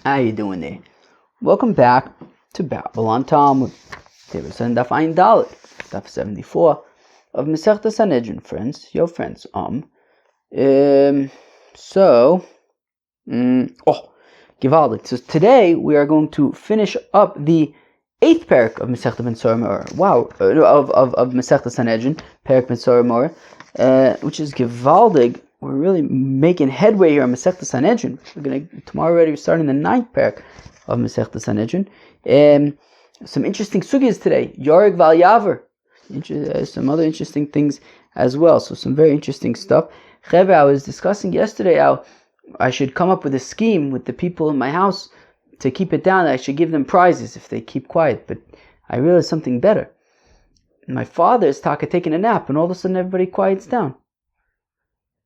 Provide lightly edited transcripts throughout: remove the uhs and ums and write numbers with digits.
How you doing there? Welcome back to Babylon Talmud. There is Daf Ayin Dalet, Daf 74 of Masechta Sanhedrin, friends. Yo, friends. Givaldic. So today we are going to finish up the 8th parak of Masechta Ben Sorah. Of Masechta Sanhedrin, parak Ben Sorah, which is Givaldic. We're really making headway here on Masechta Sanhedrin. Tomorrow already we're starting the 9th parak of Masechta Sanhedrin. Some interesting sugyas today. Yorig Val Yaver. Some other interesting things as well. So some very interesting stuff. Chevre, I was discussing yesterday how I should come up with a scheme with the people in my house to keep it down. I should give them prizes if they keep quiet. But I realized something better. My father is taking a nap, and all of a sudden everybody quiets down.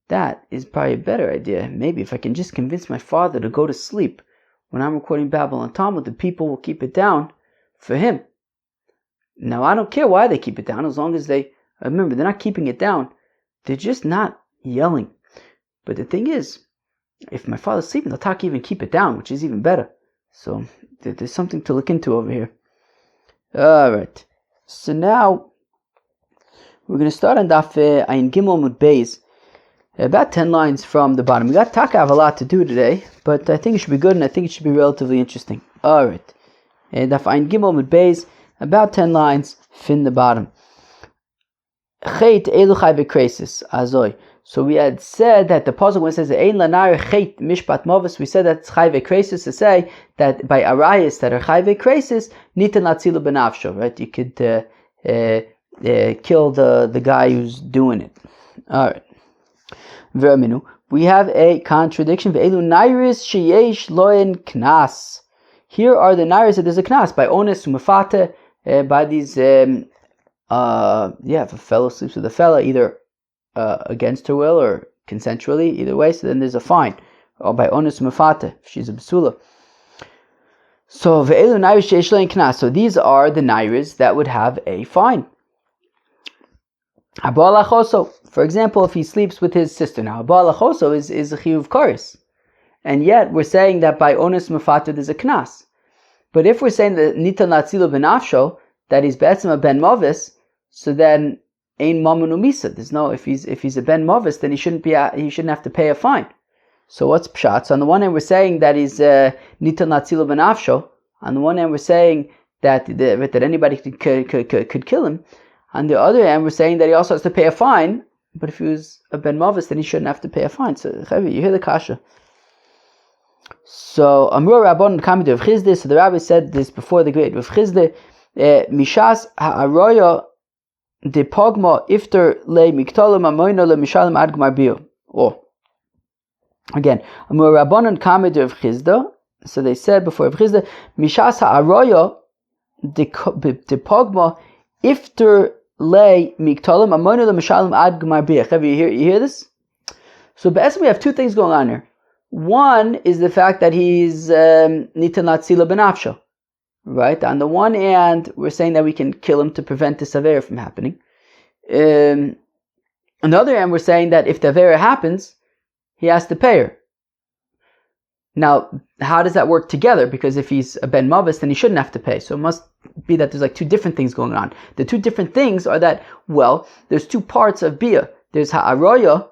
That is probably a better idea. Maybe if I can just convince my father to go to sleep when I'm recording Babylon Talmud, the people will keep it down for him. Now, I don't care why they keep it down, as long as remember, they're not keeping it down. They're just not yelling. But the thing is, if my father's sleeping, they'll even keep it down, which is even better. So, there's something to look into over here. Alright. So now, we're going to start on Daf Ayin Gimel Mud Beis. About 10 lines from the bottom. We got Taka have a lot to do today, but I think it should be good and I think it should be relatively interesting. Alright. Daf Ayin Gimel Mud Beis, about 10 lines from the bottom. Chet elu chai v'kresis azoy. So we had said that the pasuk when it says ein lanar chet mishpat movus, we said that it's chai v'kresis to say that by arayis that are chai v'kresis nitan latzilu benafsho, right? You could kill the guy who's doing it. Alright. We have a contradiction. Here are the nairis that there's a knas by ones umafate, by these if a fellow sleeps with a fella either against her will or consensually, either way, so then there's a fine. Or by ones umafate, if she's a basula. So ve'elu nairis sheish lo'en knas. So these are the nairis that would have a fine. Abal achoso, for example, if he sleeps with his sister. Now, abal achoso is a chiyuv karis, and yet we're saying that by onus mafater there's a knas. But if we're saying that nitan latzilo benafsho, that he's be'etzem a ben movis, so then ein mamonu misa. There's no if he's a ben movis, then he shouldn't have to pay a fine. So what's pshat? So on the one hand we're saying that he's nitan latzilo benafsho. On the one hand we're saying that anybody could kill him. On the other hand, we're saying that he also has to pay a fine, but if he was a ben mavis, then he shouldn't have to pay a fine. So, you hear the kasha. So, Amur Rabbon Kamid Rav Chizde, so the rabbi said this before the great Rav Chizde, Mishas ha'aroya de pogma ifter le miktolim amoyno le mishalim ad gmar bio. Again, Amur Rabbon Kamid Rav Chizde, so they said before Rav Chizde, Mishas ha'aroya de pogma ifter lay miktalim amoinu lemishalim ad gmar biach. You hear this? So basically we have two things going on here. One is the fact that he's nitan latzila benafsho. Right? On the one hand, we're saying that we can kill him to prevent this avera from happening. On the other hand, we're saying that if the avera happens, he has to pay her. Now, how does that work together? Because if he's a ben mavis, then he shouldn't have to pay. So it must be that there's like two different things going on. The two different things are that, well, there's two parts of bia. There's ha'aroya,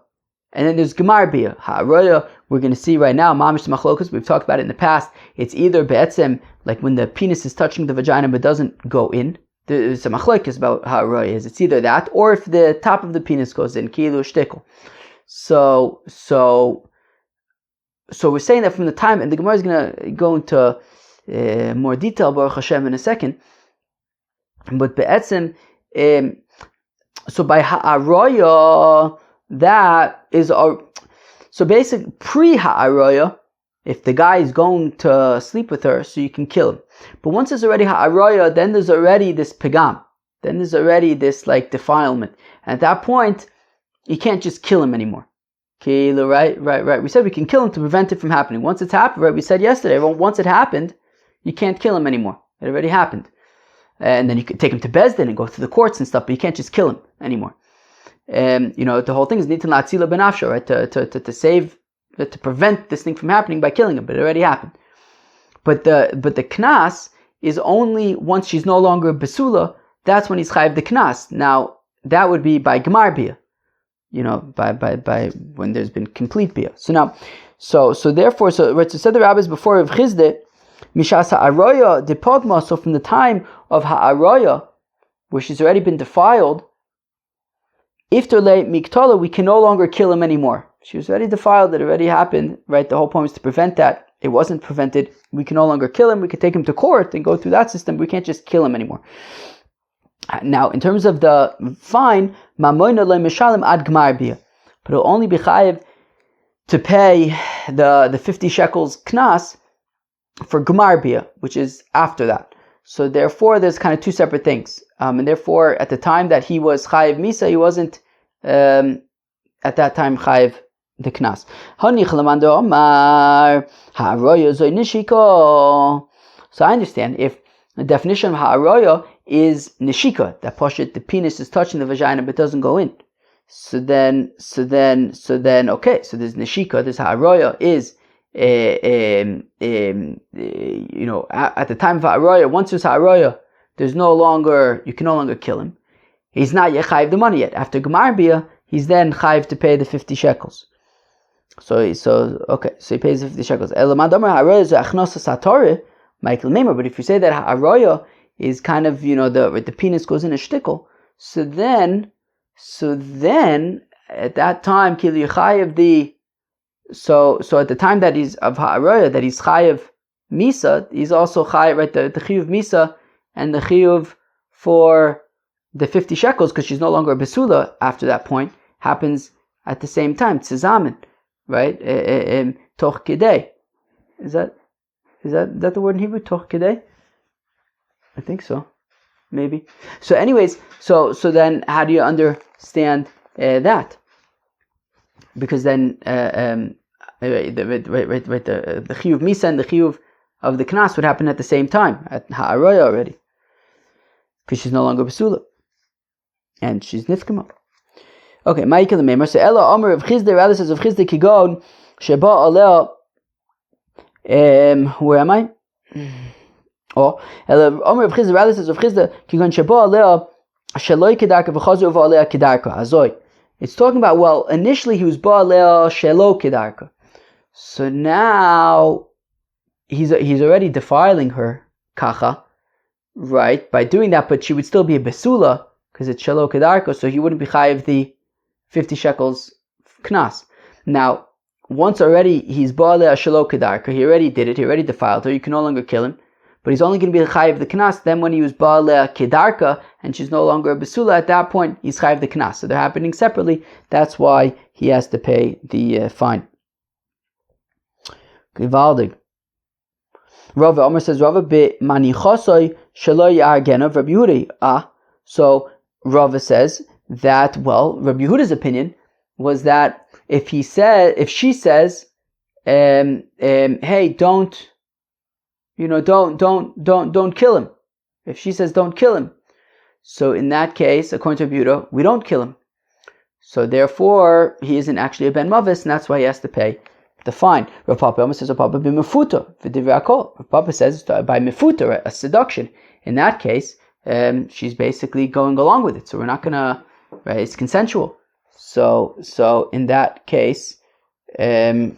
and then there's gemar bia. Ha'aroya, we're going to see right now, mamish machlokas, we've talked about it in the past. It's either be'etzem, like when the penis is touching the vagina but doesn't go in. There's a machlokas about ha'aroya. It's either that, or if the top of the penis goes in, kilu shtickle. So we're saying that from the time, and the Gemara is going to go into more detail, Baruch Hashem, in a second. But be'etzem, so by ha'aroya, that is so basically pre-ha'aroya, if the guy is going to sleep with her, so you can kill him. But once there's already ha'aroya, then there's already this pegam. Then there's already this like defilement. And at that point, you can't just kill him anymore. Right. We said we can kill him to prevent it from happening. Once it's happened, right? We said yesterday, well, once it happened, you can't kill him anymore. It already happened. And then you could take him to Bezdin and go through the courts and stuff, but you can't just kill him anymore. The whole thing is nitan latzila benafsho, right? To save, to prevent this thing from happening by killing him, but it already happened. But the knas is only once she's no longer besula. That's when he's chayiv the knas. Now that would be by gemar bia, by when there's been complete bia. So now, so therefore, right. So said the rabbis before of Chizde, mishas ha'aroya depogma. So from the time of ha'aroya, where she's already been defiled, ifter le miktala, we can no longer kill him anymore. She was already defiled. It already happened. Right. The whole point was to prevent that. It wasn't prevented. We can no longer kill him. We could take him to court and go through that system. We can't just kill him anymore. Now, in terms of the fine, mamoina le mishalim ad gmar bia, but it'll only be chayiv to pay the 50 shekels knas for gmar bia, which is after that. So therefore, there's kind of two separate things. And therefore, at the time that he was chayiv misa, he wasn't at that time chayiv the knas. So I understand if the definition of ha'aroya is nishika, that pashut, the penis is touching the vagina but doesn't go in. So then, okay. So there's nishika, there's ha'aroya is, at the time of ha'aroya, once there's ha'aroya, you can no longer kill him. He's not yet chayiv the money yet. After gemar bia, he's then chayiv to pay the 50 shekels. So he pays the 50 shekels. But if you say that ha'aroya is kind of, the penis goes in a shtickle, so then at that time, so at the time that he's of ha'aroya, that he's chayiv misa, he's also chayiv, right, the chiyuv misa and the chiyuv for the 50 shekels, because she's no longer a besula after that point, happens at the same time, tzizamen. Right? Toch kedei. Is that the word in Hebrew? Toch kedei? I think so. Maybe. So anyways, so then how do you understand that? Because then the chiyuv misa and the chiyuv of the knas would happen at the same time at ha'aroya already, because she's no longer besula and she's nifkama. Okay, Michael the Maimer. So Ella Omer of Chizde, rather says of Chizde Kigon, Sheba Alea. Where am I? Oh, Ella Omer of Chizde, rather says of Chizde Kigon Sheba Alea, Shaloi Kedarka v'Chazu of Alea Kedarka Azoi. It's talking about, well, initially he was Ba Alea Shelo Kedarka, so now he's already defiling her kacha, right? By doing that, but she would still be a besula because it's Shelo Kedarka, so he wouldn't be chayiv the 50 shekels knas. Now, once already he's ba'aleh shelo kedarka, he already did it, he already defiled her, you can no longer kill him, but he's only going to be chayiv the knas. Then when he was ba'aleh kedarka and she's no longer a besula, at that point he's chayiv the knas. So they're happening separately. That's why he has to pay the fine. Givaldig. Rav Omer says, Rav be manichosoi shelo yargena Rabbi Yehuda. So Rav says that, well, Rabbi Yehuda's opinion was that if she says, hey, don't kill him. If she says, don't kill him. So in that case, according to Rabbi Yehuda, we don't kill him. So therefore, he isn't actually a ben mavis, and that's why he has to pay the fine. Rav Papa almost says, Rav Papa be mefuta v'divrei hakol. Rav Papa says by mefuta, a seduction. In that case, she's basically going along with it. So we're not gonna. Right, it's consensual. So in that case, there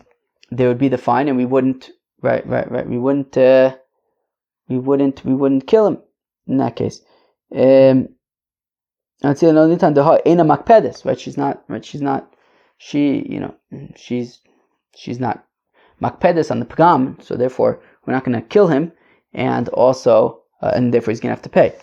would be the fine, and we wouldn't. Right. We wouldn't kill him in that case. Right. She's not. Right. She's not. She's not makpedes on the pagam. So therefore, we're not going to kill him, and also, and therefore he's going to have to pay.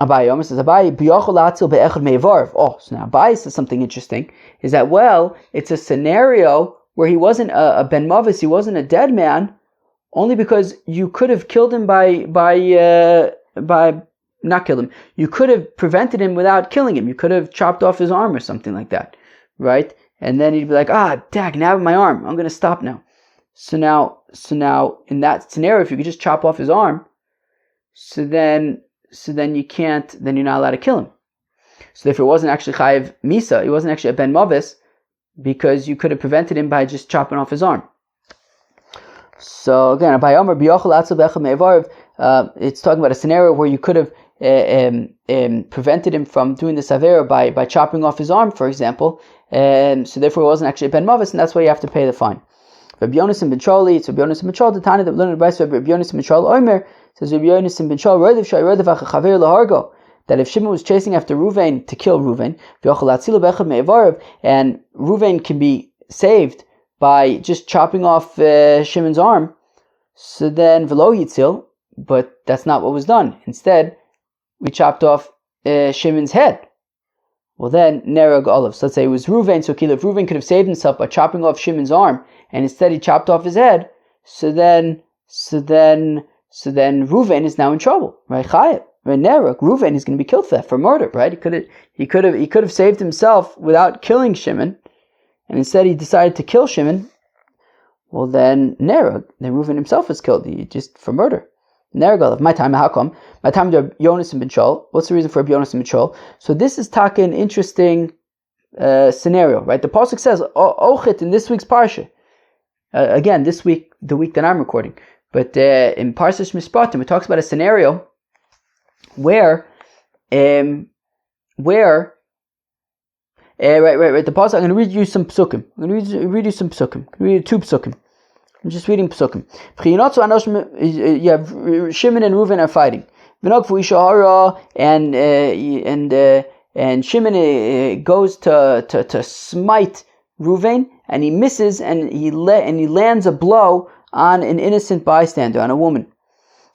Abai Yomi says, Abai b'yochol atzil be'echad me'varv. Oh, so now Abai says something interesting, is that, well, it's a scenario where he wasn't a ben mavis, he wasn't a dead man, only because you could have killed him by not kill him. You could have prevented him without killing him. You could have chopped off his arm or something like that, right? And then he'd be like, dag, now I have my arm. I'm going to stop now. So now, in that scenario, if you could just chop off his arm, so then you can't, then you're not allowed to kill him. So if it wasn't actually chayiv misa, it wasn't actually a ben mavis, because you could have prevented him by just chopping off his arm. So again, it's talking about a scenario where you could have prevented him from doing this avera by chopping off his arm, for example, so therefore it wasn't actually a ben mavis, and that's why you have to pay the fine. Rabbi Yonasan ben Charlie, it's Rabbi Yonasan ben Charlie, the Tana that learned advice of Rabbi Yonasan ben Charlie Omer, says Rabbi Yonasan ben Charlie, that if Shimon was chasing after Ruvain to kill Ruvain, and Ruvain can be saved by just chopping off Shimon's arm, so then velo yitzil, but that's not what was done. Instead, we chopped off Shimon's head. Well then, nerag olav. So let's say it was Ruvain, so if Ruvain could have saved himself by chopping off Shimon's arm, and instead he chopped off his head, so then Ruvain is now in trouble, right? Chayet, right? Nerag, Ruvain is going to be killed for murder, right? He could have saved himself without killing Shimon, and instead he decided to kill Shimon. Well then, nerag, then Ruvain himself was killed, just for murder. Nerag olav. My time, how come? My time to Yonasan ben Shaul. What's the reason for Yonasan ben Shaul? So this is taka an interesting scenario, right? The pasuk says ochit in this week's parsha. Again, this week, the week that I'm recording, but in Parshas Mishpatim, it talks about a scenario where right. The pasuk. I'm going to read you some psukim. I'm going to read you some psukim. I'm going to read you 2 psukim. I'm just reading psukim. You have Shimon and Reuven are fighting. And Shimon goes to smite Reuven, and he misses, and he lands a blow on an innocent bystander, on a woman.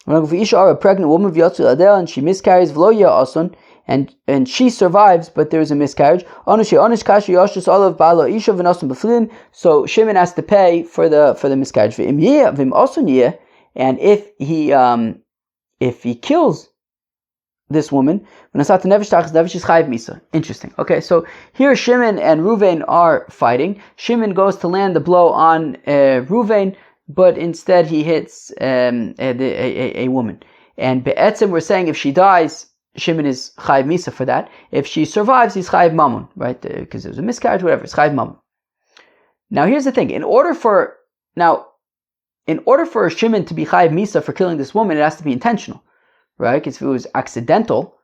A pregnant woman, and she miscarries, and she survives, but there is a miscarriage. So Shimon has to pay for the miscarriage. And if he kills this woman, interesting. Okay, so here Shimon and Reuven are fighting. Shimon goes to land the blow on Reuven, but instead he hits a woman. And be'etzem, we're saying if she dies, Shimon is chayiv misa for that. If she survives, he's chayiv mamun, right? Because there was a miscarriage, whatever. It's chayiv mamun. Now, here's the thing: in order for Shimon to be chayiv misa for killing this woman, it has to be intentional, right? Because if it was accidental,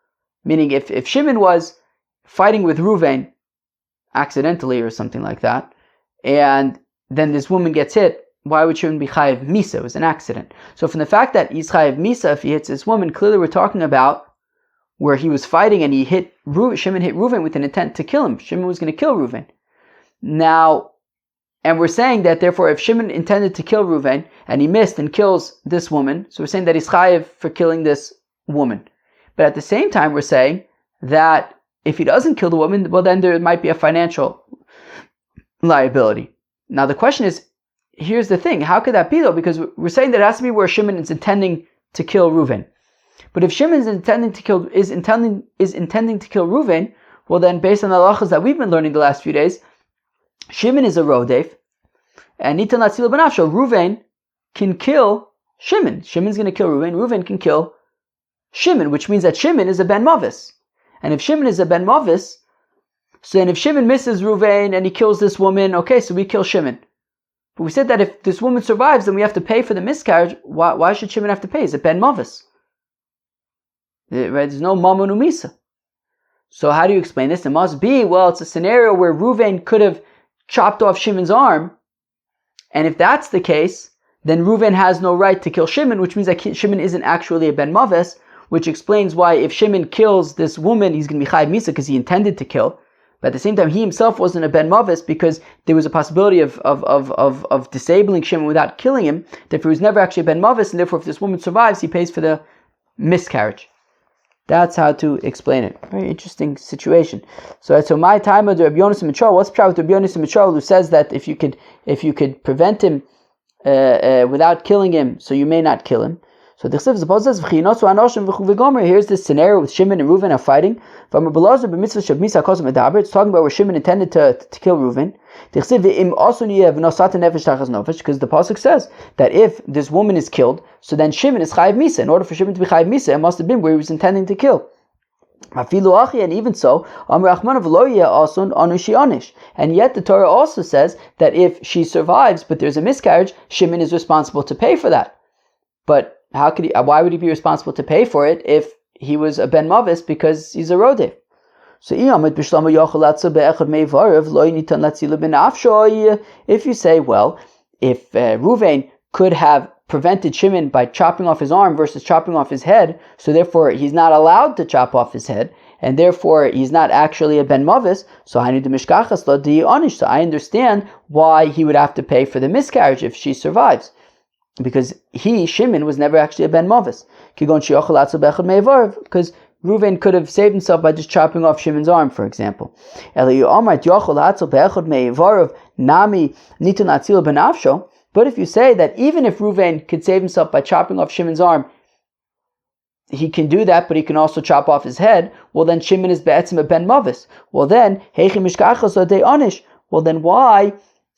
meaning if Shimon was fighting with Reuven accidentally or something like that, and then this woman gets hit, why would Shimon be chayiv misa? It was an accident. So from the fact that he's chayiv misa if he hits this woman, clearly we're talking about where he was fighting and Shimon hit Reuven with an intent to kill him. Shimon was going to kill Reuven. Now, and we're saying that therefore if Shimon intended to kill Reuven and he missed and kills this woman, so we're saying that he's chayiv for killing this woman. But at the same time we're saying that if he doesn't kill the woman, well then there might be a financial liability. Now the question is, here's the thing, how could that be though? Because we're saying that it has to be where Shimon is intending to kill Reuven. But if Shimon is intending to kill Reuven, well then, based on the halachas that we've been learning the last few days, Shimon is a rodef, and nitan latzil b'nafsho. Reuven can kill Shimon. Shimon's going to kill Reuven. Reuven can kill Shimon, which means that Shimon is a ben mavis. And if Shimon is a ben mavis, so then if Shimon misses Reuven and he kills this woman, okay, so we kill Shimon. But we said that if this woman survives, then we have to pay for the miscarriage. Why should Shimon have to pay? Is it ben mavis? Right? There's no mamon umisa. So how do you explain this? It must be, well, it's a scenario where Reuven could have chopped off Shimon's arm, and if that's the case, then Reuven has no right to kill Shimon, which means that Shimon isn't actually a ben maves, which explains why if Shimon kills this woman, he's going to be chayiv misa because he intended to kill. But at the same time, he himself wasn't a ben maves because there was a possibility of disabling Shimon without killing him. Therefore, he was never actually a ben maves, and therefore, if this woman survives, he pays for the miscarriage. That's how to explain it. Very interesting situation. So my time of the Rabbi Yonasan ben Shaul. What's the problem with Rabbi Yonasan ben Shaul, who says that if you could prevent him without killing him, so you may not kill him. So the Chsiv says, here's this scenario with Shimon and Reuven are fighting. It's talking about where Shimon intended to kill Reuven. Because the pasuk says that if this woman is killed, so then Shimon is chayiv misa. In order for Shimon to be chayiv misa, it must have been where he was intending to kill. And even so, and yet the Torah also says that if she survives but there's a miscarriage, Shimon is responsible to pay for that. But why would he be responsible to pay for it if he was a ben mavis because he's a rodef? So if you say, well, if Ruvain could have prevented Shimon by chopping off his arm versus chopping off his head, so therefore he's not allowed to chop off his head, and therefore he's not actually a ben mavis, so I understand why he would have to pay for the miscarriage if she survives. Because Shimon, was never actually a ben mavis. Because Reuven could have saved himself by just chopping off Shimon's arm, for example. But if you say that even if Reuven could save himself by chopping off Shimon's arm, he can do that, but he can also chop off his head, well then Shimon is be'etzim a ben mavis. Well then why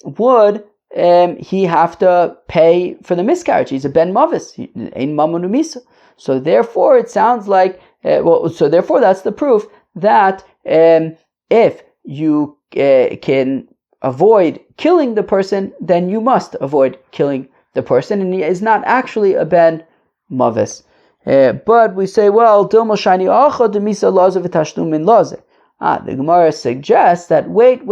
would he have to pay for the miscarriage? He's a ben mavis. So therefore it sounds like therefore that's the proof that if you can avoid killing the person, then you must avoid killing the person, and he is not actually a ben mavis. But we say, well, the Gemara suggests that wait,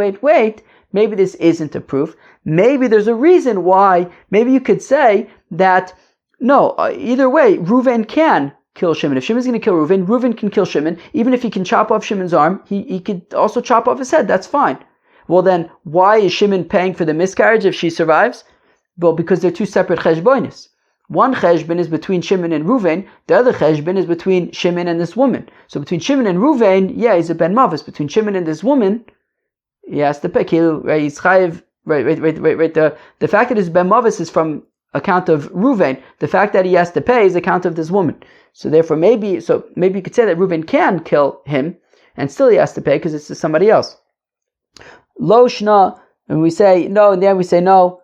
maybe this isn't a proof. Maybe there's a reason why. Maybe you could say that no, either way, Reuven can kill Shimon. If Shimon's going to kill Reuven, Reuven can kill Shimon. Even if he can chop off Shimon's arm, he could also chop off his head. That's fine. Well then, why is Shimon paying for the miscarriage if she survives? Well, because they're two separate cheshbonis. One cheshbon is between Shimon and Reuven. The other cheshbon is between Shimon and this woman. So between Shimon and Reuven, yeah, he's a ben mavis. Between Shimon and this woman, he has to pay. Right, he's chayiv. Right. The fact that his ben mavis is from account of Reuven. The fact that he has to pay is account of this woman. So therefore, maybe you could say that Reuven can kill him, and still he has to pay because it's to somebody else. Lo shna, and we say no. In the end, we say no.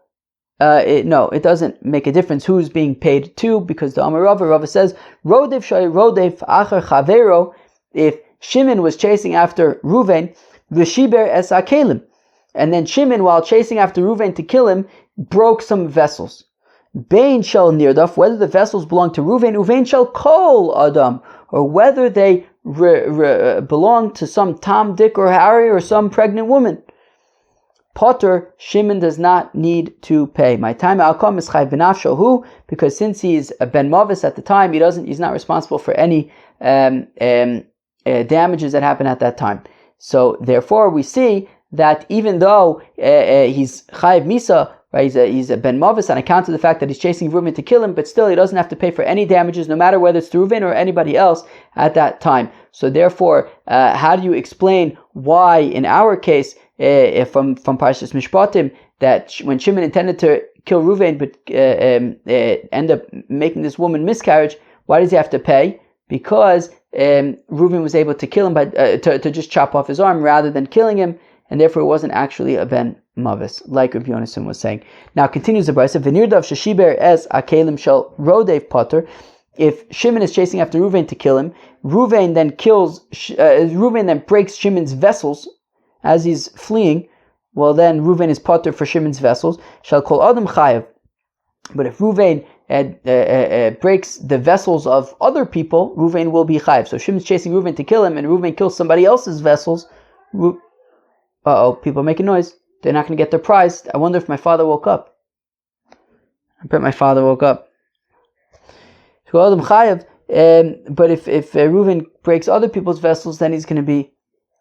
It doesn't make a difference who's being paid to, because the Amar Rava says Rodef shay Rodef achar chavero. If Shimon was chasing after Reuven, v'shiber es akelim, and then Shimon, while chasing after Reuven to kill him, broke some vessels. Bain shel nirdaf, whether the vessels belong to Reuven, Uvein shel kol adam, or whether they belong to some Tom, Dick, or Harry, or some pregnant woman. Potter, Shimon does not need to pay. My time outcome is chayv b'nafsho hu, because since he's a ben mavis at the time, he's not responsible for any damages that happen at that time. So therefore, we see that even though he's chayv misa, right, he's a ben mavis on account of the fact that he's chasing Reuven to kill him, but still he doesn't have to pay for any damages, no matter whether it's to Reuven or anybody else at that time. So therefore, how do you explain why, in our case, from Parshas Mishpatim, that when Shimon intended to kill Reuven but end up making this woman miscarriage, why does he have to pay? Because Reuven was able to kill him to just chop off his arm rather than killing him, and therefore it wasn't actually a ben mavis, like Rabbi Yonason was saying. Now continues the brayso, v'nirdav sheshiber es akelim shel rodev potter. If Shimon is chasing after Reuven to kill him, Reuven then breaks Shimon's vessels as he's fleeing. Well, then Reuven is potter for Shimon's vessels. Shall kol adam chayav. But if Reuven breaks the vessels of other people, Reuven will be chayav. So Shimon's chasing Reuven to kill him, and Reuven kills somebody else's vessels. People are making noise. They're not going to get their prize. I wonder if my father woke up. I bet my father woke up. But if Reuven breaks other people's vessels, then he's going to be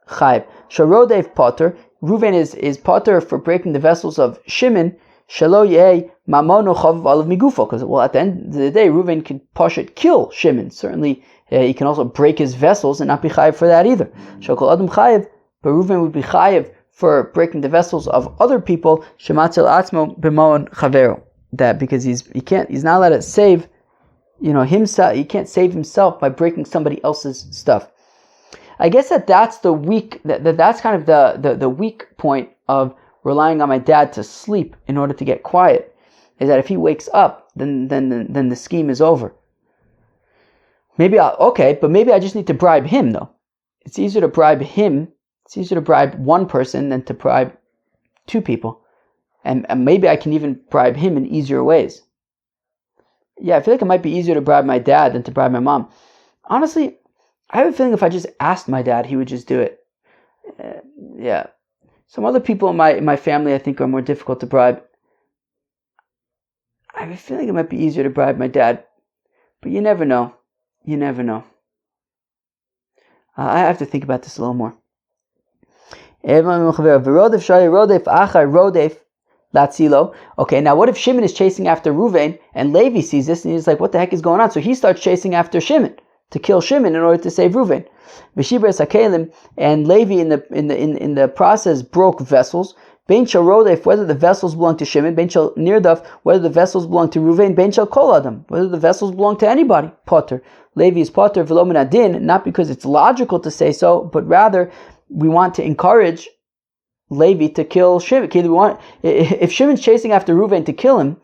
chayiv. Sharodev potter. Reuven is potter for breaking the vessels of Shimon. Shalo yeh mamono chavav alav migufo. Because at the end of the day, Reuven can kill Shimon. Certainly, he can also break his vessels and not be chayiv for that either. Shakol adam chayiv, but Reuven would be chayiv for breaking the vessels of other people. Shematzil atzmo b'maon chavero. That because he's not allowed to save, himself. He can't save himself by breaking somebody else's stuff. I guess that's the weak. That's kind of the weak point of relying on my dad to sleep in order to get quiet. Is that if he wakes up, then the scheme is over. Maybe I just need to bribe him though. it's easier to bribe him. It's easier to bribe one person than to bribe two people. And maybe I can even bribe him in easier ways. Yeah, I feel like it might be easier to bribe my dad than to bribe my mom. Honestly, I have a feeling if I just asked my dad, he would just do it. Yeah. Some other people in my family I think are more difficult to bribe. I have a feeling it might be easier to bribe my dad. But you never know. You never know. I have to think about this a little more. Okay, now what if Shimon is chasing after Reuven and Levi sees this and he's like, what the heck is going on? So he starts chasing after Shimon to kill Shimon in order to save Reuven. And Levi in the process broke vessels. Ben Shal Rodef, whether the vessels belong to Shimon, Ben Shal Nirdaf, whether the vessels belong to Reuven, Ben Shal Kol Adam, whether the vessels belong to anybody. Potter. Levi is Potter, V'lo min adin, not because it's logical to say so, but rather we want to encourage Levi to kill Shimon. If Shimon's chasing after Reuven to kill him,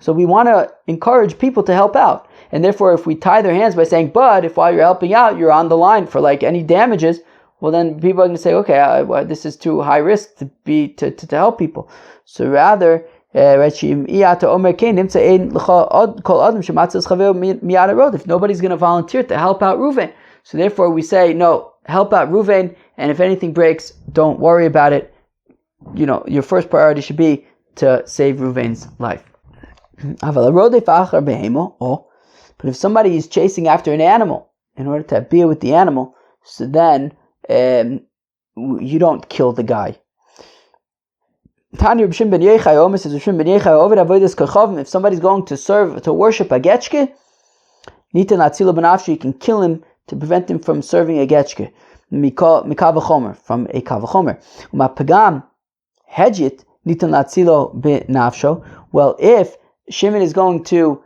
so we want to encourage people to help out. And therefore, if we tie their hands by saying, but if while you're helping out, you're on the line for like any damages, well then people are going to say, okay, this is too high risk to help people. So rather, if nobody's going to volunteer to help out Reuven, so therefore we say, no, help out Reuven, and if anything breaks, don't worry about it. Your first priority should be to save Reuven's life. But if somebody is chasing after an animal in order to be with the animal, so then you don't kill the guy. If somebody's going to worship a getchke, you can kill him to prevent him from serving a getchke. From a kavachomer. Well, if Shimon is going to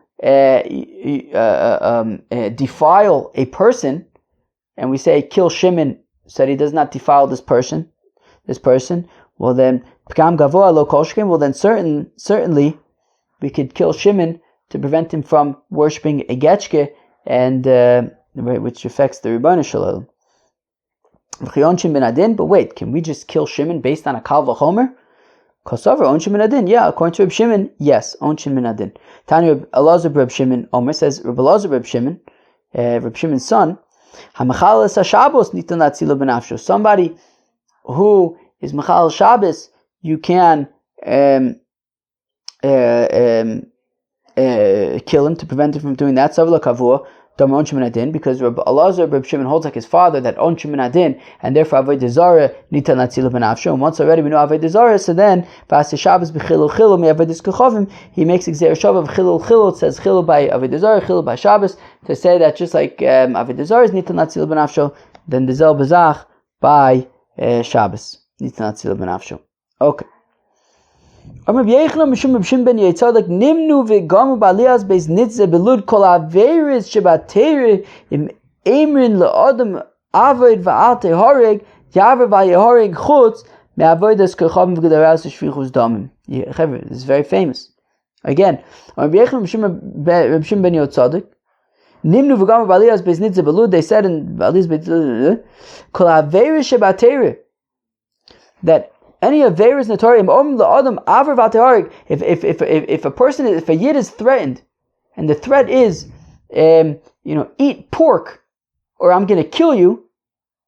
defile a person, and we say kill Shimon so that he does not defile this person, well then certainly we could kill Shimon to prevent him from worshipping a getchke, and which affects the Ribono Shel Olam. But wait, can we just kill Shimon based on a kal v'chomer? Yeah, according to Reb Shimon, yes, Onshin min adin. Tanya Elazar Reb Shimon Omer says, Reb Elazar Reb Shimon, Reb Shimon's son, somebody who is Machal Shabbos, you can kill him to prevent him from doing that. Because Reb Elazar, Reb Shimon holds like his father that Onshin min adin, and therefore Avodah Zarah nitan latzila b'nafsho. And once already we know Avodah Zarah, so then V'aseh Shabbos b'chilul chilul mi Avodas Kechavim, he makes Gzeir Shav of chilul chilul. It says chilul by Avodah Zarah, chilul by Shabbos, to say that just like Avodah Zarah is nitan latzila b'nafsho, then the Zel Bazach by Shabbos nitan latzila b'nafsho. Okay. Amr B'Yechna Mishum B'Shim Ben Yitzadek Nimnu V'Gamu B'Alias Beis Nitze Belud Kol Averis Shebatere Im Emrin LeAdam Avoid V'Al Tehoreg Yaver V'Yehoreg Chutz Me'Avodas Kechavim V'Gedaras Shvichus Damim. This is very famous. Again, Amr B'Yechna Mishum Ben Yitzadek Nimnu V'Gamu B'Alias Beis Nitze Belud. They said in B'Alias Beis Nitze Kol Averis Shebatere that any averis notorium la'adam aver v'ateharig. If a person, if a yid is threatened, and the threat is, eat pork, or I'm going to kill you,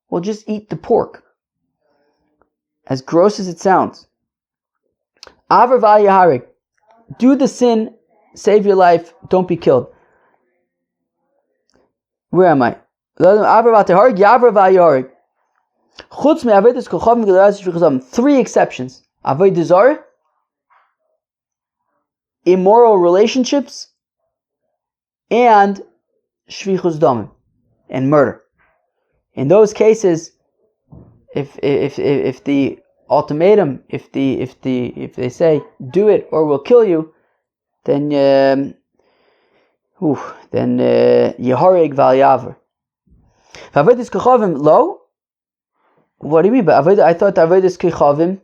well, just eat the pork. As gross as it sounds, aver v'ateharig, do the sin, save your life, don't be killed. Where am I? Aver v'ateharig, yaver v'ateharig. Three exceptions: Avodah Zarah, immoral relationships, and shvichus damim, and murder. In those cases, if the ultimatum, if they say do it or we'll kill you, then yehareg val yaver. Avodas kechavim lo. What do you mean? But I thought Avodas Kechavim,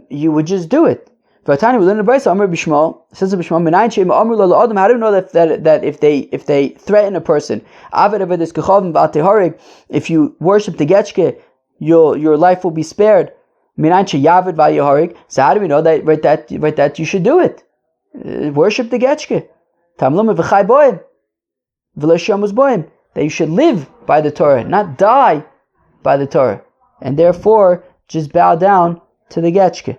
you would just do it. Vatani, we learn the Brisa, Amr Bishmal, says Bishmal, Menayin Shem Amr Lo Adam. How do we know that if they threaten a person, Avad Avedis Kechavim V'Atei Harig, if you worship the Getchke, your life will be spared. Menayin She Yavid V'Atei Harig. So how do we know that you should do it? Worship the Getchke. Tamlum V'Chai Boim, V'Lo Shamus Boim. That you should live by the Torah, not die by the Torah, and therefore just bow down to the Getchke.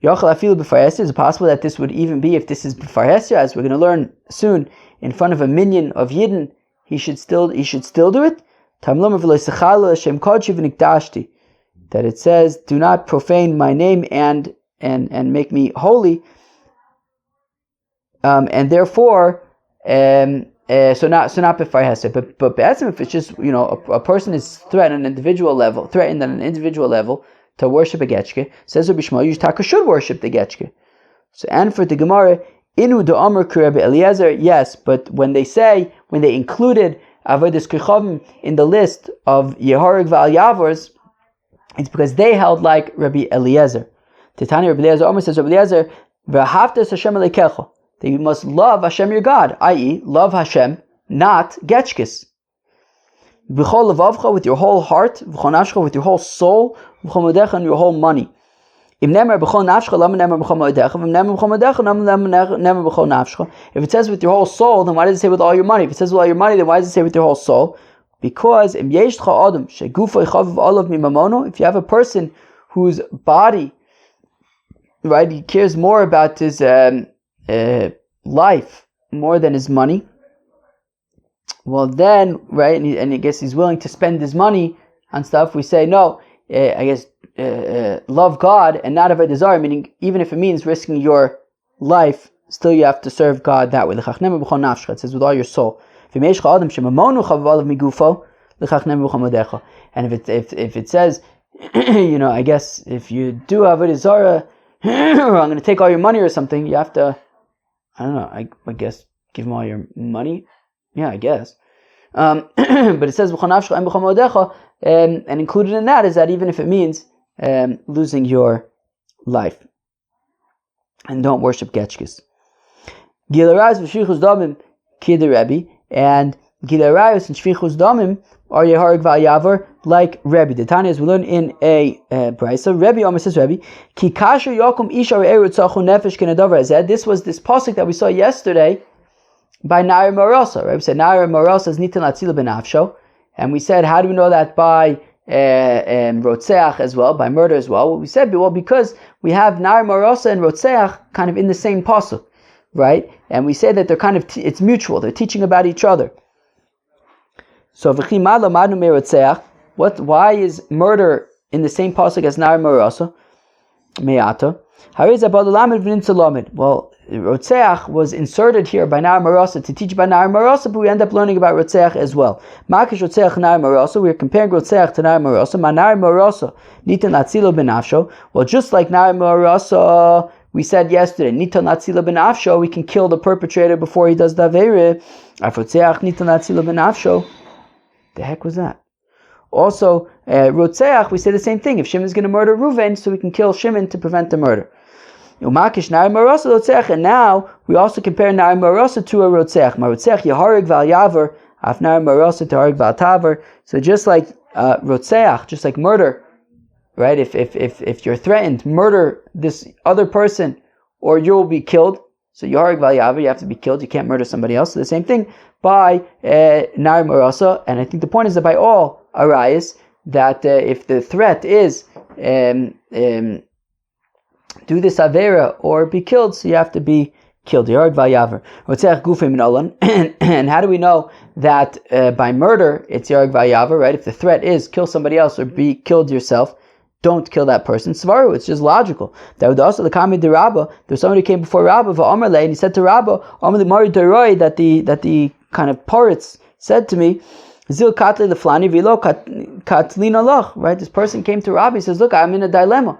Is it possible that this would even be, if this is b'far hesya, as we're going to learn soon, in front of a minyan of Yidden, he should still do it? That it says, do not profane my name and make me holy, and therefore, so not b'far hesya, but if it's just, a person is threatened on an individual level, to worship a Getchke, says Rabbi Shmuel, you should worship the Getchke. So, and for the Gemara, Inu de Amr Rabbi Eliezer, yes, but when they included Avodas Kechavim in the list of Yehorig V'al Yavors, it's because they held like Rabbi Eliezer. Titani Rabbi Eliezer, Amr says Rabbi Eliezer, V'haftas Hashem Elekecho, that you must love Hashem your God, i.e., love Hashem, not Getchkes. V'chol levavcha, with your whole heart, v'chol nafshcha, with your whole soul, v'chol modecha, and your whole money. If it says with your whole soul, then why does it say with all your money? If it says with all your money, then why does it say with your whole soul? Because if you have a person whose body, right, he cares more about his life more than his money, well then, right, and I guess he's willing to spend his money on stuff, we say, no, love God and not avodah zarah, meaning even if it means risking your life, still you have to serve God that way. It says with all your soul. And if it says, I guess if you do avodah zarah, or I'm going to take all your money or something, you have to, I don't know, I guess give him all your money. Yeah, I guess. But it says and included in that is that even if it means losing your life, and don't worship Getchkes. Gilarayos v'shvichus damim kidei Rebbe, and Gilarayos and shvichus damim are yeharig v'ayavar like Rebbe. The Tanya, as we learn in a brisa, Rebbe Omer says Rebbe, ki kasher yakum ish arei ritzachu nefesh kenadavar hazeh. This was this pasuk that we saw yesterday by Nair Marasa. Right? We said Nair Marasa is nitan latzila benafsho, and we said, how do we know that by Rotzeach as well, by murder as well? What we said, well, because we have Nair Marasa and Rotzeach kind of in the same pasuk, right? And we say that they're kind of it's mutual. They're teaching about each other. So why is murder in the same pasuk as Nair Marasa? Me'ata. Well, Rotzeach was inserted here by Nair Marasa to teach about Nair Marasa, but we end up learning about Rotzeach as well. Makish Rotzeach Nair Marasa, we are comparing Rotzeach to Nair Marasa. Ma Nair Marasa nitan latzilo benafsho. Well, just like Nair Marasa, we said yesterday, nitan latzilo benafsho, we can kill the perpetrator before he does the aveirah. Rotzeach nitan latzilo benafsho. The heck was that? Also, Rotzeach, we say the same thing. If Shimon is going to murder Reuven, so we can kill Shimon to prevent the murder. And now we also compare Nair Marasa to a Rotzeach. Rotzeach Yeharig Val Yavar, Af Nair Marasa to Harig Val Tavar. So just like Rotzeach, just like murder, right? If you're threatened, murder this other person, or you'll be killed. So Yeharig Val Yavar, you have to be killed. You can't murder somebody else. So the same thing by Nair Marasa. And I think the point is that by all arayos, that if the threat is do this avera or be killed, so you have to be killed. And how do we know that by murder it's yarg vayaver, right? If the threat is kill somebody else or be killed yourself, don't kill that person. Svaru, it's just logical. That would also the kami de Rabba. There's somebody who came before Rabba and he said to Rabba, that the kind of poets said to me, Zil katli leflani vilo katlina loch, right? This person came to Rabbi, he says, look, I'm in a dilemma.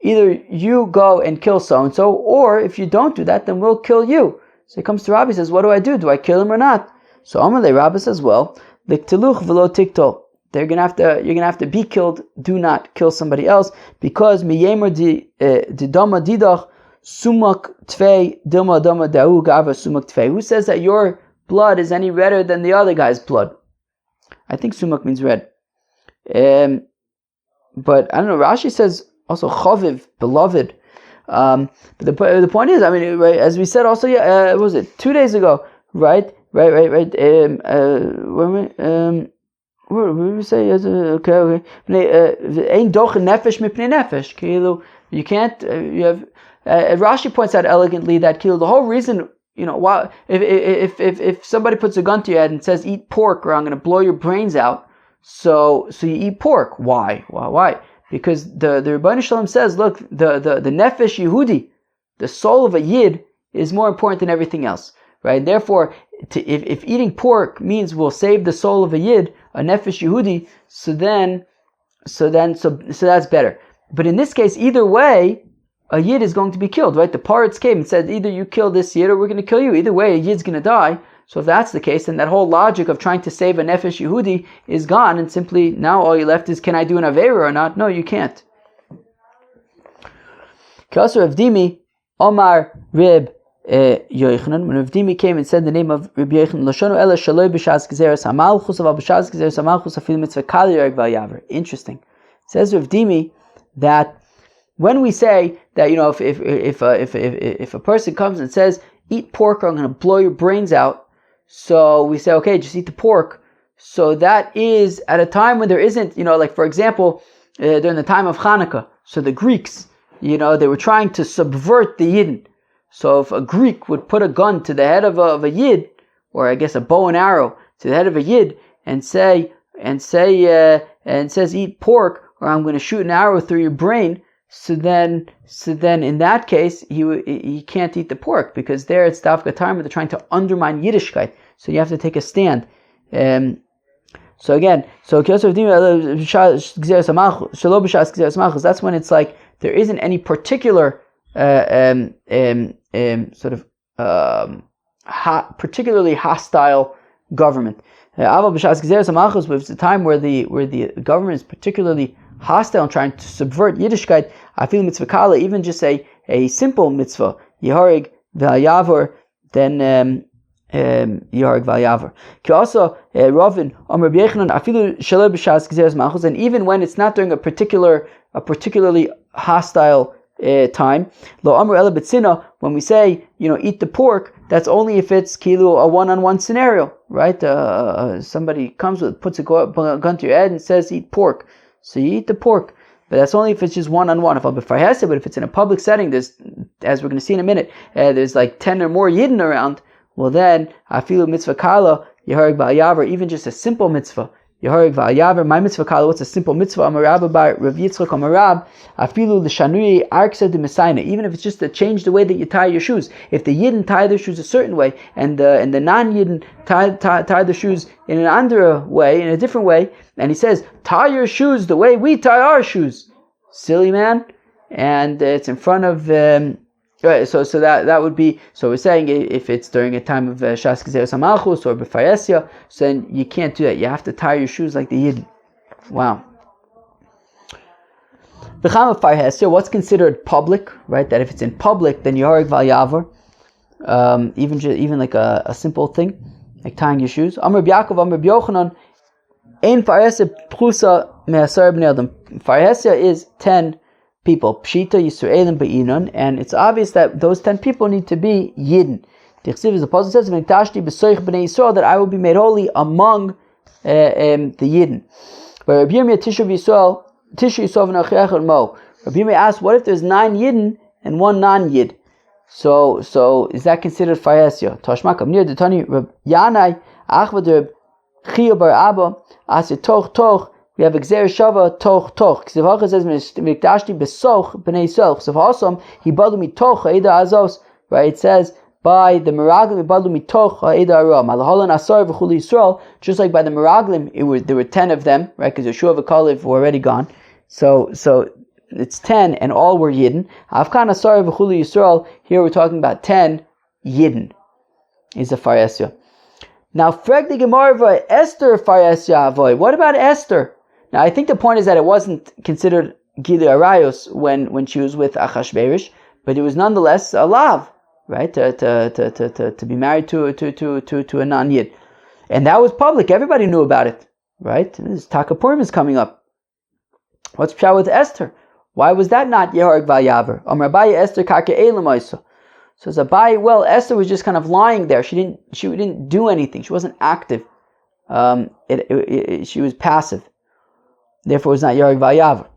Either you go and kill so-and-so, or if you don't do that, then we'll kill you. So he comes to Rabbi, he says, what do I do? Do I kill him or not? So Amalei Rabbi says, well, liktiluch velo tiktol. you're gonna have to be killed. Do not kill somebody else, because miyemer di dama didach sumak tvei dama dau gava sumak tvei. Who says that your blood is any redder than the other guy's blood? I think sumak means red. But I don't know. Rashi says also chaviv, beloved. But the point is, I mean, right, as we said also, what was it 2 days ago? Right. What did we say? Okay. Ein doch nefesh mipnei nefesh. You can't. You have. Rashi points out elegantly that the whole reason, why if somebody puts a gun to your head and says eat pork or I'm going to blow your brains out, so you eat pork. Why? Because the Rebbeinu Shalom says, look, the nefesh Yehudi, the soul of a yid, is more important than everything else, right? Therefore, if eating pork means we'll save the soul of a yid, a nefesh Yehudi, so that's better. But in this case, either way, a yid is going to be killed, right? The parrots came and said, either you kill this yid or we're going to kill you. Either way, a yid's going to die. So if that's the case, then that whole logic of trying to save a nefesh Yehudi is gone, and simply now all you left is, can I do an aveira or not? No, you can't. Kasser of Dimi, Omar Rib Yochanan. When Rav Dimi came and said the name of Rib Yochanan, Lashonu Ela Shaloi B'Shas Gezeres Hamalchus Aval B'Shas Gezeres Hamalchus Afil Mitzvah Kali Yereg V'Yaver. Interesting. It says Rav Dimi that when we say that, if a person comes and says eat pork or I'm going to blow your brains out, so we say, okay, just eat the pork. So that is at a time when there isn't, like for example, during the time of Hanukkah. So the Greeks, they were trying to subvert the Yidden. So if a Greek would put a gun to the head of a Yid, or I guess a bow and arrow to the head of a Yid, and says eat pork, or I'm going to shoot an arrow through your brain. So then in that case, he can't eat the pork, because there it's Dafka time where they're trying to undermine Yiddishkeit. So you have to take a stand. That's when it's like there isn't any particular particularly hostile government. But it's a time where the government is particularly hostile and trying to subvert Yiddishkeit. I feel mitzvah kala, even just a simple mitzvah, Yeharig v'ayavor, then Yeharig v'ayavor. Ki also Ravin Amar B'Yechanan afilu shaloi b'shas gezeres malchus, and even when it's not during a particularly hostile time, lo amar ela b'tzina, when we say eat the pork, that's only if it's kilu a one-on-one scenario, right? Somebody puts a gun to your head and says eat pork. So you eat the pork, but that's only if it's just one-on-one. But if it's in a public setting, there's, as we're going to see in a minute, there's like 10 or more yidden around, well then, afilu mitzvah kala, yeharig v'ayaver, even just a simple mitzvah, yeharig v'ayaver, my mitzvah kala, what's a simple mitzvah? Amarab bar Rav Yitzchak Amarab, afilu l'shanui arksa de mesaina, even if it's just to change the way that you tie your shoes. If the yidden tie their shoes a certain way, and the non-yidden tie their shoes in a different way, and he says, tie your shoes the way we tie our shoes. Silly man. And it's in front of right, so that would be, so we're saying if it's during a time of Shas Gezeres HaMalchus or B'Faresya, so then you can't do that. You have to tie your shoes like the Yidden. Wow. B'cham of Faresya, what's considered public, right? That if it's in public, then Yeharig V'Yavar, even like a simple thing, like tying your shoes. Amr B'Yakov, Amr B'Yochanan, Ein Faresya Pchusa Me'asar B'nei Adam. Faresya is 10 people. Pshita Yisraelim Be'inon, and it's obvious that those 10 people need to be Yidden. The Chsiv, as the Apostle says, V'nitashti b'soich b'nei Yisrael, that I will be made holy among the Yidden. But Rabbi Yirmiyah Tishu Yisrael v'nachiach mo. Rabbi Yirmiyah asks, what if there's 9 Yidden and 1 non-Yid? So is that considered Faresya? Tashmakam near the Tani Rabbi Yanai Achvad Rabbi Chia bar Abba Asir Toch. We have Gzer Shava Toch. Ksiv Hacha says Mikdashti Besoch Bnei Yisrael. Ksiv Hasam Hibadu Mitoch Ha'eda Azos. Right, it says by the Meraglim Hibadu Mitoch Ha'eda Aram. Malaholan Asar V'Chuli Yisrael. Just like by the Meraglim, there were 10 of them, right? Because Yeshua and Kalev were already gone. So it's 10, and all were Yidden. Afkan Asar V'Chuli Yisrael. Here we're talking about 10 Yidden. Is a Faresya. Now, frag the Gemara Esther Fayas Yavoy. What about Esther? Now, I think the point is that it wasn't considered Gili Arayos when she was with Achashverosh, but it was nonetheless a lav, right? To be married to a non-Yid. And that was public. Everybody knew about it, right? This Takapurim is coming up. What's pshat with Esther? Why was that not Yeharg Vayaver? Abai Esther Kake Elamaisa. So as Abai, well, Esther was just kind of lying there. She didn't do anything. She wasn't active. She was passive. Therefore, it was not Yeharg Vayaver.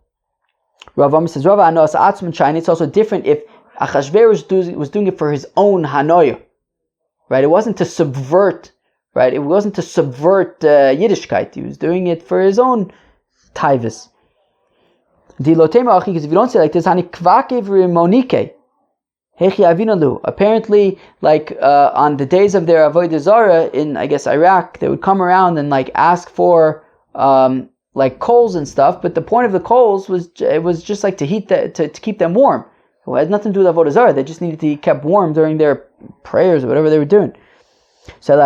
Rav Amr says, Rav Anos Atzman China. It's also different if Achashverosh was doing it for his own Hanoya, right? It wasn't to subvert, right? It wasn't to subvert Yiddishkeit. He was doing it for his own taivus. Because if you don't say like this, apparently, like on the days of their avodah zarah in, I guess, Iraq, they would come around and like ask for like coals and stuff. But the point of the coals was just like to heat to keep them warm. It had nothing to do with avodah zarah. They just needed to be kept warm during their prayers or whatever they were doing. So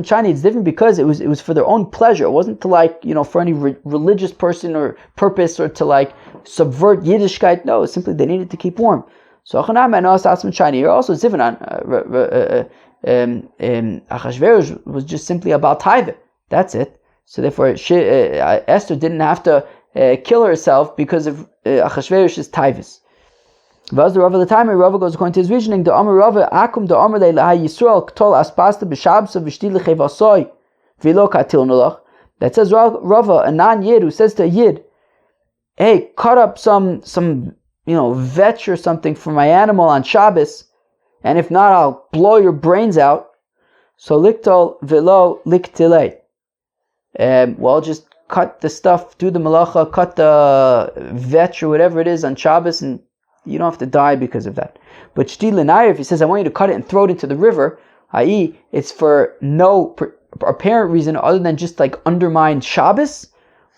China, it's different because it was for their own pleasure. It wasn't to like, for any religious person or purpose or to like subvert Yiddishkeit. No, simply they needed to keep warm. So China here also different. Achashverosh was just simply about tithing. That's it. So therefore, Esther didn't have to kill herself because of Achashverosh's tithus. Vaz the Rava the time Rava goes according to his reasoning. The Amar Rava Akum the Amar Leila Yisrael Ktol Aspasta B'Shabsa V'Shtili Chevasoi V'Lo Katil Nolach. That says Rava, a non-Yid who says to a Yid, hey, cut up some vetch or something for my animal on Shabbos, and if not, I'll blow your brains out. So Liktol V'Lo Liktilei. Well, just cut the stuff, do the malacha, cut the vetch or whatever it is on Shabbos, and you don't have to die because of that. But shtil l'nayir, if he says, I want you to cut it and throw it into the river, i.e., it's for no apparent reason other than just like undermine Shabbos,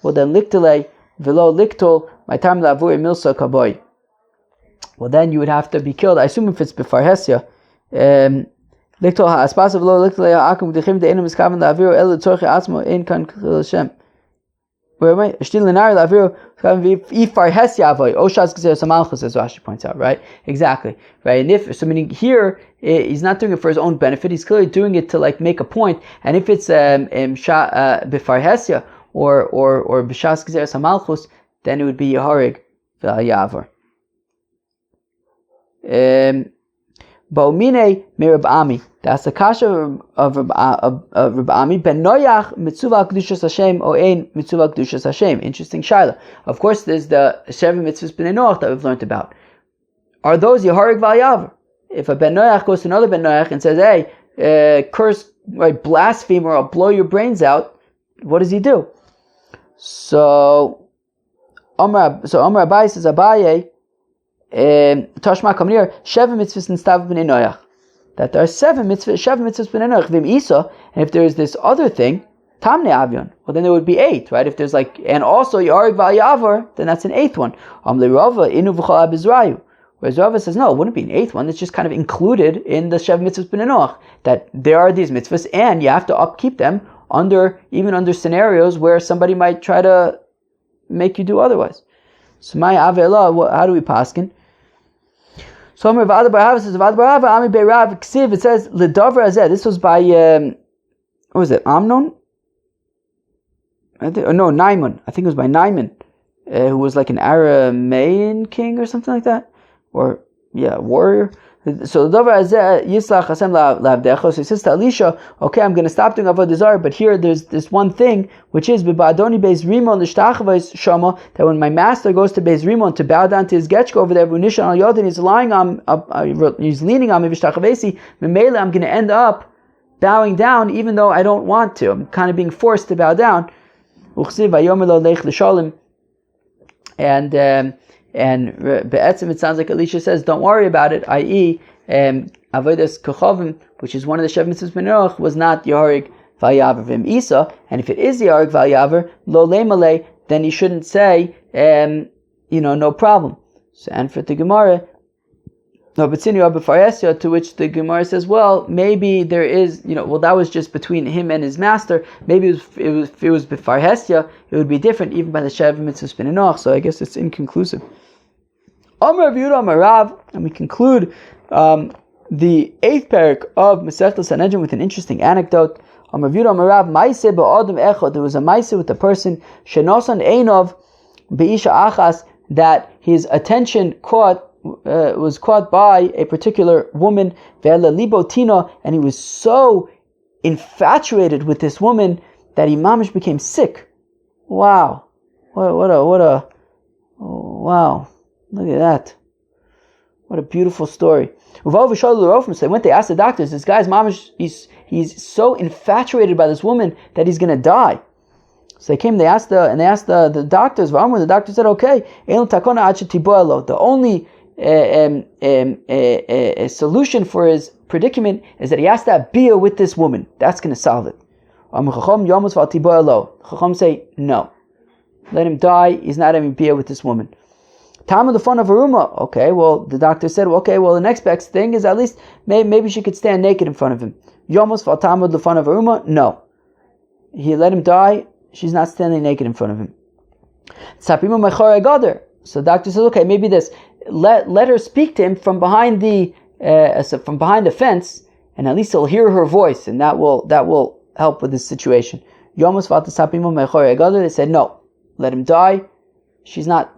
well then liktele velo liktol my time lavur milsa kaboy. Well then you would have to be killed. I assume if it's befar hesia. Liktol ha'aspasa velo liktele ha'akum dechim de'enu miskaven lavir el tzorche atzmo ein kan Hashem. Where am I? Shtil l'nayir lavir ifar hesia avoy oshas gzeres hamalchus, as Rashi points out, right? Exactly, right? And if so, meaning here he's not doing it for his own benefit. He's clearly doing it to like make a point. And if it's bifar hesia or b'shas gzeres hamalchus, then it would be yeharig v'yavar. Ba'omine mirab ami. That's the kasha of Reb Ami. Ben noyach mitzvah kedushas Hashem or ein mitzvah kedushas Hashem. Interesting shaila. Of course, there's the seven mitzvahs ben noach that we've learned about. Are those yeharig v'yavar? If a ben noach goes to another ben noach and says, "Hey, curse, right, blaspheme, or I'll blow your brains out," what does he do? So Amar Abaye says, Abaye, Tashma Kamnir, Sheva mitzvahs and stav ben noach. That there are seven mitzvahs b'nei noach v'im isa, and if there is this other thing, tamne avion, well then there would be 8, right? If there's like, and also yarig v'yavar, then that's an 8th one. Rava inu v'chol abizrayu. Whereas Rava says no, it wouldn't be an 8th one. It's just kind of included in the seven mitzvahs b'nei noach, that there are these mitzvahs and you have to upkeep them even under scenarios where somebody might try to make you do otherwise. So my avela, how do we paskin? So it says L'Davra Azeh. This was by what was it? Amnon? Naiman. I think it was by Naiman, who was like an Aramean king or something like that, warrior. So L'Davra Azeh Yislach Hashem Lavdecha. So he says to Elisha, okay, I'm going to stop doing avodah zarah, but here there's this one thing, which is B'Adoni Beis Rimon L'Shtachavos Shama, that when my master goes to Beis Rimon to bow down to his getchko over there, V'Nishan Al Yodin, he's leaning on me V'Shtachavesi, Memele, I'm going to end up bowing down, even though I don't want to. I'm kind of being forced to bow down. Uchsiv Vayomer Lo Lech L'Shalom, and be'etzim, it sounds like Elisha says, don't worry about it, i.e., avodas kochavim, which is one of the Shev Mitzvahs ben Noach, was not Yaharig V'yavar V'im Isa, and if it is Yaharig V'yavar, Lo Le'malei, then he shouldn't say, no problem. So, and for the Gemara, No, but to which the Gemara says, well, maybe there is, well, that was just between him and his master. Maybe if it was B'farhesya, it would be different, even by the Sheva Mitzvah Spininoch. So I guess it's inconclusive. Amar Rav Yehuda Amar Rav, and we conclude the 8th parak of Masechta Sanhedrin with an interesting anecdote. Amar Rav Yehuda Amar Rav, Maaseh ba'adam echad. There was a Maaseh with a person, Shenosan Einov be'isha achas, that his attention was caught by a particular woman, and he was so infatuated with this woman that he mamish became sick. Wow, wow! Look at that! What a beautiful story. So when they asked the doctors, this guy's mamish, he's so infatuated by this woman that he's going to die. So they came, they asked the doctors. The doctor said, okay, the only a solution for his predicament is that he has to have bia with this woman. That's going to solve it. Chacham say, no. Let him die. He's not having bia with this woman. Time of the fun of Aruma. Okay, well, the doctor said, okay, well, the next best thing is at least maybe she could stand naked in front of him. Yomos val time of the fun of Aruma. No. He let him die. She's not standing naked in front of him. So the doctor says, okay, maybe this. Let her speak to him from behind the fence, and at least he'll hear her voice, and that will help with this situation. They said, no, let him die. He's not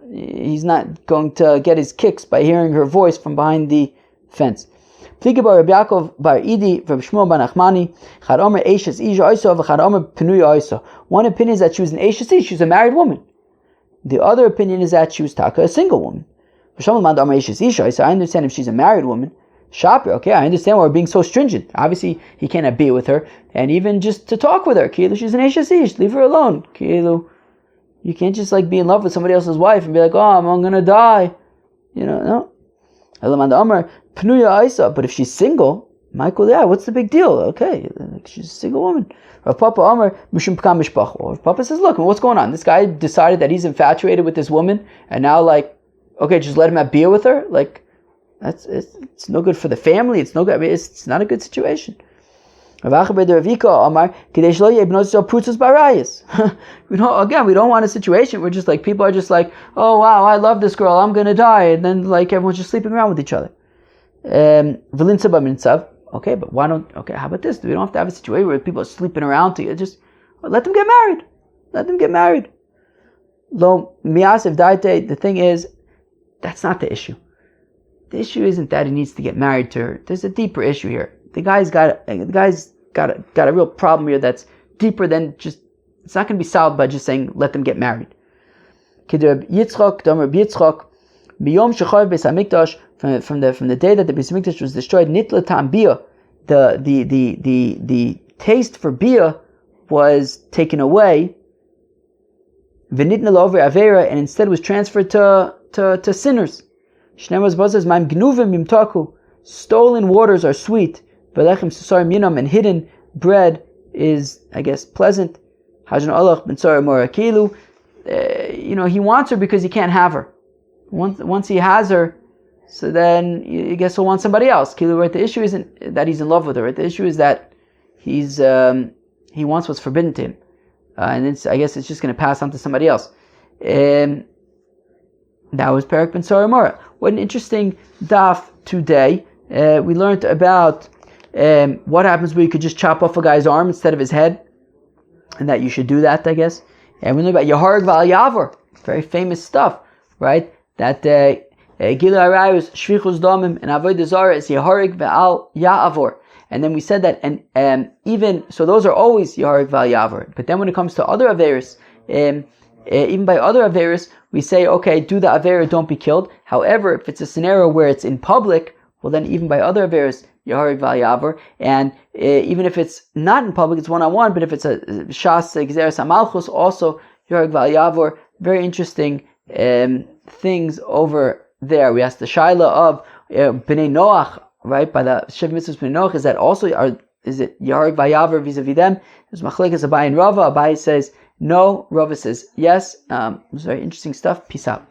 going to get his kicks by hearing her voice from behind the fence. One opinion is that she was an Eishes Ish, she was a married woman. The other opinion is that she was taka, a single woman. I understand if she's a married woman. Shapir, okay, I understand why we're being so stringent. Obviously, he can't have beer with her, and even just to talk with her. Kilu, she's an Eishes Ish, leave her alone. Kilu, you can't just be in love with somebody else's wife and be like, oh, I'm gonna die. No. But if she's single, Michael, yeah, what's the big deal? Okay, she's a single woman. Rav Papa Amar, Rav Papa says, look, what's going on? This guy decided that he's infatuated with this woman, and now okay, just let him have beer with her? It's no good for the family. It's no good. I mean, it's not a good situation. We don't want a situation where just people are just oh wow, I love this girl, I'm gonna die, and then everyone's just sleeping around with each other. Okay, but why don't? Okay, how about this? We don't have to have a situation where people are sleeping around together. Just let them get married. Let them get married. Lo miasev daite. The thing is, that's not the issue. The issue isn't that he needs to get married to her. There's a deeper issue here. The guy's got a real problem here that's deeper than just. It's not going to be solved by just saying let them get married. Yitzchak, Biyom Shechav Beis Hamikdash, from the day that the Beis Hamikdash was destroyed, Nitla Tam Bia, the taste for Bia was taken away. V'nitna Over Avera, and instead was transferred to sinners. Shneimar Zbaz says, Ma'im Gnuvim Mimtaku, stolen waters are sweet. V'lechem Susarim Yinam, and hidden bread is, I guess, pleasant. Hajan Allah Ben Sarah Morakilu, he wants her because he can't have her. Once he has her, so then I guess he'll want somebody else. Kilu, right? The issue isn't that he's in love with her. Right? The issue is that he wants what's forbidden to him, and I guess it's just going to pass on to somebody else. That was Perek Ben Saramora. What an interesting daf today. We learned about what happens where you could just chop off a guy's arm instead of his head, and that you should do that, I guess. And we learned about Yaharg Val Yavor, very famous stuff, right? That Gilui Arayus, Shvichus Domim, and Avodah Zarah is Yaharig Ve'al Ya'avor. And then we said that, and even, so those are always Yaharig Ve'al Ya'avor. But then when it comes to other Averis, even by other Averis, we say, okay, do the Avera, don't be killed. However, if it's a scenario where it's in public, well then even by other Averis, Yaharig Ve'al Ya'avor. And even if it's not in public, it's one-on-one, but if it's a Shas Gzeres HaMalchus, also Yaharig Ve'al Ya'avor. Very interesting things over there. We asked the Shaila of Bnei Noach, right? By the Shev Mitzvahs Bnei Noach, is that also, is it Yaharig Ve'al Ya'avor vis-a-vis them? There's Machlekes Abai and Rava. Abai says no, Rava says yes. It's very interesting stuff. Peace out.